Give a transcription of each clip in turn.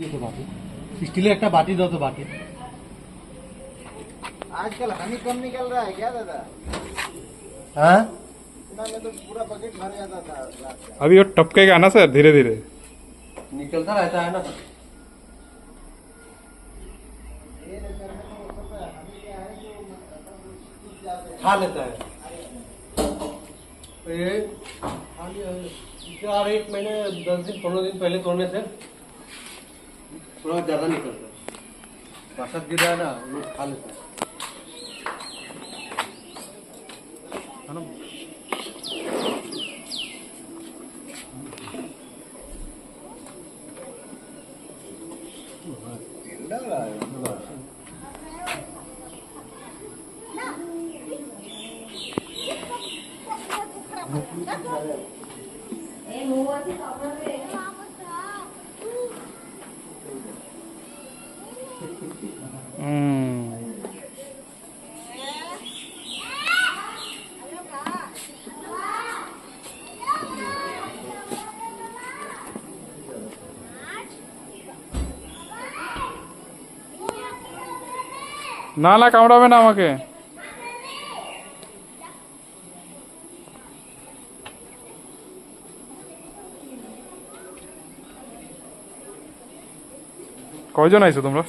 Steel एक बाटी दो तो बाटी। आजकल हनी कम निकल रहा है क्या दादा? हाँ में तो पूरा बकेट भर जाता था। अभी वो टपकेगा ना सर, धीरे धीरे निकलता रहता है ना। खा लेता है तो ये और 1 महीने 10 दिन 15 दिन पहले तोड़ने से थोड़ा ज्यादा निकलता है। बरसात गिर रहा है ना, लोग खा लेते हैं। না না, কামড়াবে না আমাকে। কয়জন আইছো তোমরা?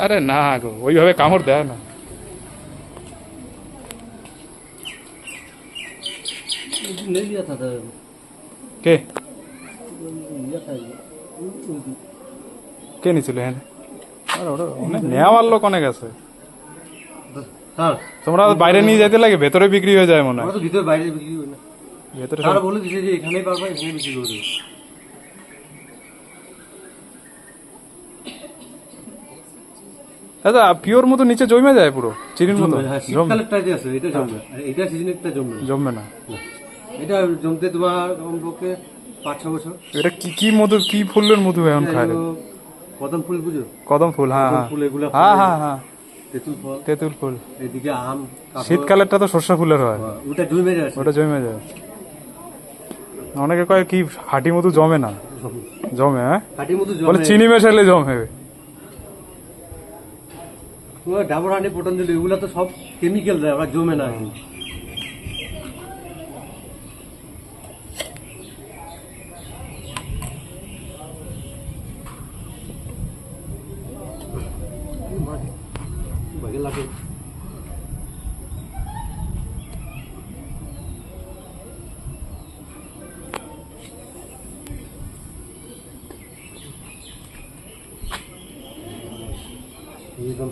আরে না গো, ওইভাবে কামড় দেয় না। ले लिया था কে लिया था কে নিছিল? হ্যাঁ, আরে ওটা নেওয়ার লোক অনেক আছে। স্যার তোমরা বাইরে নিয়ে যেতে লাগে, ভেতরে বিক্রি হয়ে যায় মনে হয়। আমরা তো ভিতরে বাইরে বিক্রি করি না। ভেতরে স্যার বলে দিছে যে এখানেই পারবা, এখানে বিক্রি করে দেবে। আচ্ছা, পিওর মতো নিচে জমে যায় পুরো চিনির মতো? শীতকালেরটা যে আছে এটা জমবে, আর এটা সিজনেরটা জমবে না। জমবে না। এটা জমতে তোমার কমপক্ষে 5-6 বছর। এটা কি কি মধু, কি ফুলের মধু এখন খায়? কদম ফুল বুঝো? কদম ফুল, হ্যাঁ কদম হ্যাঁ ফুল এগুলো, হ্যাঁ হ্যাঁ হ্যাঁ, তেঁতুল ফল, তেঁতুল ফুল। এদিকে আম, কাঁঠাল। শীতকালেরটা তো সর্ষে ফুলের হয়, ওটা জমে যায়। ওটা জমে যায়। অনেকে কয় কি হাঁটি মধু জমে না, জমে। হ্যাঁ, কাঠি মতো বলে জমে। চিনি মেশালে জমে। তোমার ডাবর হানি, পতঞ্জলি এগুলো তো সব কেমিক্যাল দেয়, ওরা জমে না। ভাগে লাগে। एकदम